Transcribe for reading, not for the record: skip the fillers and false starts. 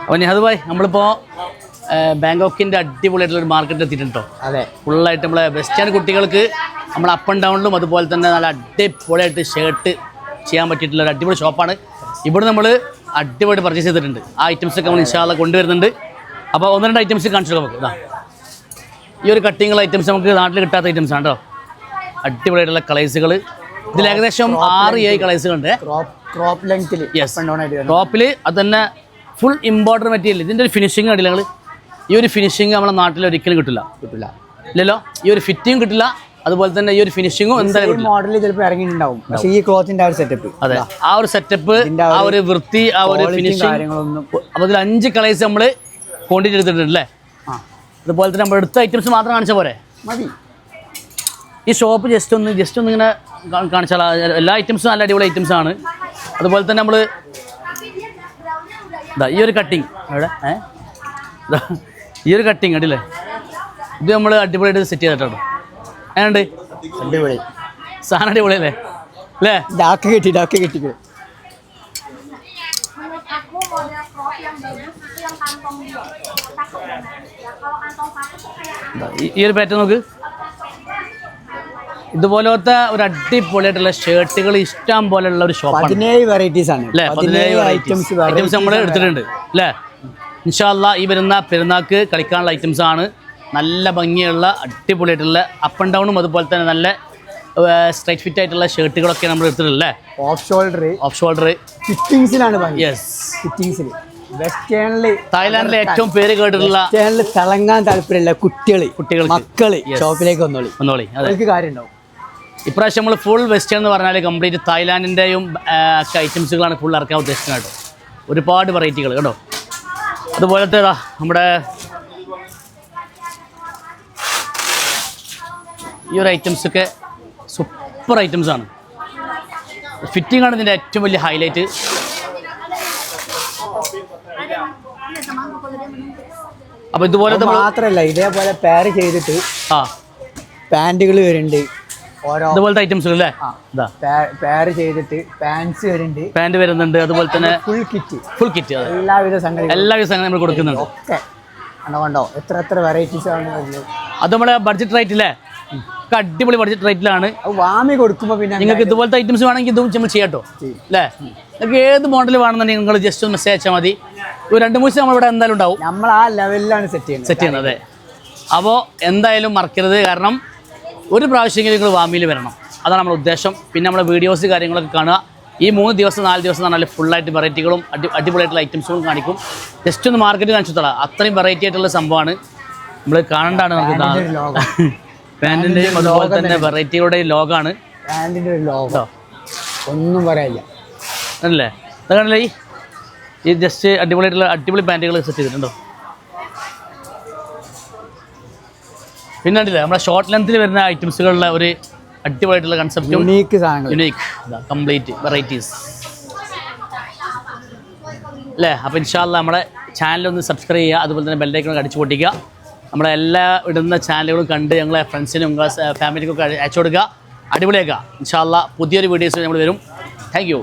അപ്പോൾ നിഹദ് ഭായ് നമ്മളിപ്പോൾ ബാങ്കോക്കിൻ്റെ അടിപൊളിയായിട്ടുള്ളൊരു മാർക്കറ്റ് എത്തിയിട്ടുണ്ടോ? അതെ, ഫുള്ളായിട്ട് നമ്മളെ വെസ്റ്റേൺ കുട്ടികൾക്ക് നമ്മൾ അപ്പ് ആൻഡ് ഡൗണിലും അതുപോലെ തന്നെ നല്ല അടിപൊളിയായിട്ട് ഷർട്ട് ചെയ്യാൻ പറ്റിയിട്ടുള്ള ഒരു അടിപൊളി ഷോപ്പാണ്. ഇവിടെ നമ്മൾ അടിപൊളി പർച്ചേസ് ചെയ്തിട്ടുണ്ട്. ആ ഐറ്റംസൊക്കെ നമ്മൾ ഇൻഷാ അല്ലാഹ് കൊണ്ടുവരുന്നുണ്ട്. അപ്പോൾ 1-2 ഐറ്റംസ് കാണിച്ചു നമുക്ക്. ഇതാ ഈ ഒരു കട്ടിങ്ങുള്ള ഐറ്റംസ് നമുക്ക് നാട്ടിൽ കിട്ടാത്ത ഐറ്റംസ് ആണ് കേട്ടോ. അടിപൊളിയായിട്ടുള്ള കളേഴ്സുകൾ ഇതിൽ ഏകദേശം 6-7 കളേഴ്സുകളുണ്ട്. ടോപ്പിൽ അത് തന്നെ ഫുൾ ഇമ്പോർട്ടൻ്റ് മെറ്റീരിയൽ. ഇതിൻ്റെ ഒരു ഫിനിഷിങ് കണ്ടില്ല നിങ്ങൾ? ഈ ഒരു ഫിനിഷിങ് നമ്മളെ നാട്ടിൽ ഒരിക്കലും കിട്ടില്ല ഇല്ലല്ലോ. ഈ ഒരു ഫിറ്റിങ് കിട്ടില്ല, അതുപോലെ തന്നെ ഈ ഒരു ഫിനിഷിങ്ങും എന്തായാലും മോഡൽ ചിലപ്പോൾ ഇറങ്ങിയിട്ടുണ്ടാവും. പക്ഷേ ഈ ക്ലോത്തിന്റെ ആ ഒരു സെറ്റപ്പ്, അതെ, ആ ഒരു സെറ്റപ്പ്, ആ ഒരു വൃത്തി, ആ ഒരു ഫിനിഷിങ് കാര്യങ്ങളൊന്നും. അപ്പോൾ ഇതിൽ 5 കളേഴ്സ് നമ്മൾ ക്വാണ്ടിറ്റി എടുത്തിട്ടുണ്ട് അല്ലേ? അതുപോലെ തന്നെ നമ്മൾ എടുത്ത ഐറ്റംസ് മാത്രം കാണിച്ചാൽ പോരെ? മതി. ഈ ഷോപ്പ് ജസ്റ്റ് ഒന്ന് ഇങ്ങനെ കാണിച്ചാൽ എല്ലാ ഐറ്റംസും നല്ല അടിപൊളി ഐറ്റംസ് ആണ്. അതുപോലെ തന്നെ നമ്മൾ ഈ ഒരു കട്ടിങ് എവിടെ ഈ ഒരു കട്ടിങ് അടിയില്ലേ, ഇത് നമ്മൾ അടിപൊളിയായിട്ട് സെറ്റ് ചെയ്തിട്ടോ. ഏണ്ട് അടിപൊളി സാധനം അടിപൊളി അല്ലേ? അല്ലേ? ഡാക്ക് കിട്ടി ഈ ഒരു പാറ്റേൺ നോക്ക്. ഇതുപോലത്തെ ഒരു അടിപൊളിയായിട്ടുള്ള ഷർട്ടുകൾ ഇഷ്ടം പോലെയുള്ള ഒരു ഷോപ്പാണ്. 17 വെറൈറ്റീസ് ആണ് അല്ലേ? 17 ഐറ്റംസ് നമ്മൾ എടുത്തിട്ടുണ്ട് അല്ലേ? ഇൻഷാ അല്ലാഹ് ഈ വരുന്ന പെരുന്നാൾക്ക് കളിക്കാനുള്ള ഐറ്റംസ് ആണ്. നല്ല ഭംഗിയുള്ള അടിപൊളിയായിട്ടുള്ള അപ്പ് ആൻഡ് ഡൗണും അതുപോലെ തന്നെ നല്ല സ്ട്രൈറ്റ് ഫിറ്റ് ആയിട്ടുള്ള ഷർട്ടുകളൊക്കെ നമ്മൾ എടുത്തിട്ടുണ്ടല്ലേ? ഓഫ് ഷോൾഡർ ഫിറ്റിംഗ്സിലാണ്. യെസ്, ഫിറ്റിംഗ്സിൽ വെസ്റ്റേണില് തായ്ലാൻഡിലെ ഏറ്റവും പേര് കേട്ടിട്ടുള്ള തിളങ്ങാൻ താല്പര്യമില്ല കുട്ടികൾ മക്കള് ഷോപ്പിലേക്ക് വന്നോളി. അതൊക്കെ കാര്യമുണ്ടാവും. ഇപ്രാവശ്യം നമ്മൾ ഫുൾ വെസ്റ്റേൺ എന്ന് പറഞ്ഞാൽ കംപ്ലീറ്റ് തായ്ലാൻഡിൻ്റെയും ഐറ്റംസുകളാണ് ഫുൾ ഇറക്കാൻ ഉദ്ദേശിക്കുന്നത് കേട്ടോ. ഒരുപാട് വെറൈറ്റികൾ കേട്ടോ. അതുപോലത്തെ നമ്മുടെ ഈ ഒരു ഐറ്റംസൊക്കെ സൂപ്പർ ഐറ്റംസാണ്. ഫിറ്റിംഗ് ആണ് ഇതിൻ്റെ ഏറ്റവും വലിയ ഹൈലൈറ്റ്. അപ്പോൾ ഇതുപോലത്തെ മാത്രമല്ല, ഇതേപോലെ പെയർ ചെയ്തിട്ട് പാൻറ്റുകൾ വരുന്നുണ്ട്. ഇതുപോലത്തെ ഐറ്റംസ് അല്ലേ? പെയർ ചെയ്തിട്ട് പാൻറ് വരുന്നുണ്ട്. അതുപോലെ തന്നെ ഫുൾ കിറ്റ് എല്ലാവിധ സംഗതി നമ്മൾ കൊടുക്കുന്നുണ്ട്. ഒക്കെ കണ്ടോ എത്ര വെറൈറ്റീസ് ആണ് വരുന്നത്. അത് നമ്മുടെ ബഡ്ജറ്റ് റേറ്റില്ലേ? അടിപൊളി ബഡ്ജറ്റ് റേറ്റിലാണ്. വാങ്ങി കൊടുക്കുമ്പോൾ പിന്നെ നിങ്ങൾക്ക് ഇതുപോലത്തെ ഐറ്റംസ് വേണമെങ്കിൽ ഇതും നമ്മൾ ചെയ്യാട്ടോ അല്ലേ? നിങ്ങൾക്ക് ഏത് മോഡൽ വേണമെന്നുണ്ടെങ്കിൽ നിങ്ങൾ ജസ്റ്റ് ഒന്ന് മെസ്സേജ് അയച്ചാൽ മതി. ഒരു 2-3 ദിവസം നമ്മളിവിടെ എന്തായാലും ഉണ്ടാവും. നമ്മൾ ആ ലെവലിലാണ് സെറ്റ് ചെയ്യുന്നത്. അതെ. അപ്പോൾ എന്തായാലും മറക്കരുത്. കാരണം ഒരു പ്രാവശ്യമെങ്കിലും നിങ്ങൾ വാമിയിൽ വരണം. അതാണ് നമ്മുടെ ഉദ്ദേശം. പിന്നെ നമ്മുടെ വീഡിയോസ് കാര്യങ്ങളൊക്കെ കാണുക. ഈ 3 ദിവസം 4 ദിവസം എന്ന് പറഞ്ഞാൽ ഫുള്ളായിട്ട് വെറൈറ്റികളും അടിപൊളിയായിട്ടുള്ള ഐറ്റംസുകളും കാണിക്കും. ജസ്റ്റ് ഒന്ന് മാർക്കറ്റ് കാണിച്ചു തരാം. അത്രയും വെറൈറ്റി ആയിട്ടുള്ള സംഭവമാണ്. നമ്മൾ കാണണ്ടാണ് നമുക്ക്. പാൻറ്റിൻ്റെയും അതുപോലെ തന്നെ വെറൈറ്റികളുടെയും ലോഗാണ്. പാൻറ്റിൻ്റെ ഒരു ലോഗോ ഒന്നും പറയാനില്ല അല്ലേ? അതാണല്ലേ ഈ ജസ്റ്റ് അടിപൊളി പാൻറ്റുകൾ സെറ്റ് ചെയ്തിട്ടുണ്ടോ? പിന്നെ കണ്ടില്ലേ നമ്മുടെ ഷോർട്ട് ലെങ്ത്തിൽ വരുന്ന ഐറ്റംസുകളുടെ ഒരു അടിപൊളിയായിട്ടുള്ള കൺസെപ്റ്റും യുണീക്ക് കംപ്ലീറ്റ് വെറൈറ്റീസ് അല്ലേ? അപ്പോൾ ഇൻഷാ അല്ലാഹ് നമ്മുടെ ചാനലൊന്ന് സബ്സ്ക്രൈബ് ചെയ്യുക. അതുപോലെ തന്നെ ബെല്ലൈക്കൺ അടിച്ചു പൊട്ടിക്കുക. നമ്മുടെ എല്ലാ ഇടുന്ന ചാനലുകളും കണ്ട് ഞങ്ങളെ ഫ്രണ്ട്സിനും ഫാമിലിക്കൊക്കെ അയച്ചു കൊടുക്കുക. അടിപൊളിയാക്കുക. ഇൻഷാ അല്ലാഹ് പുതിയൊരു വീഡിയോസ് നമ്മൾ വരും. Thank you.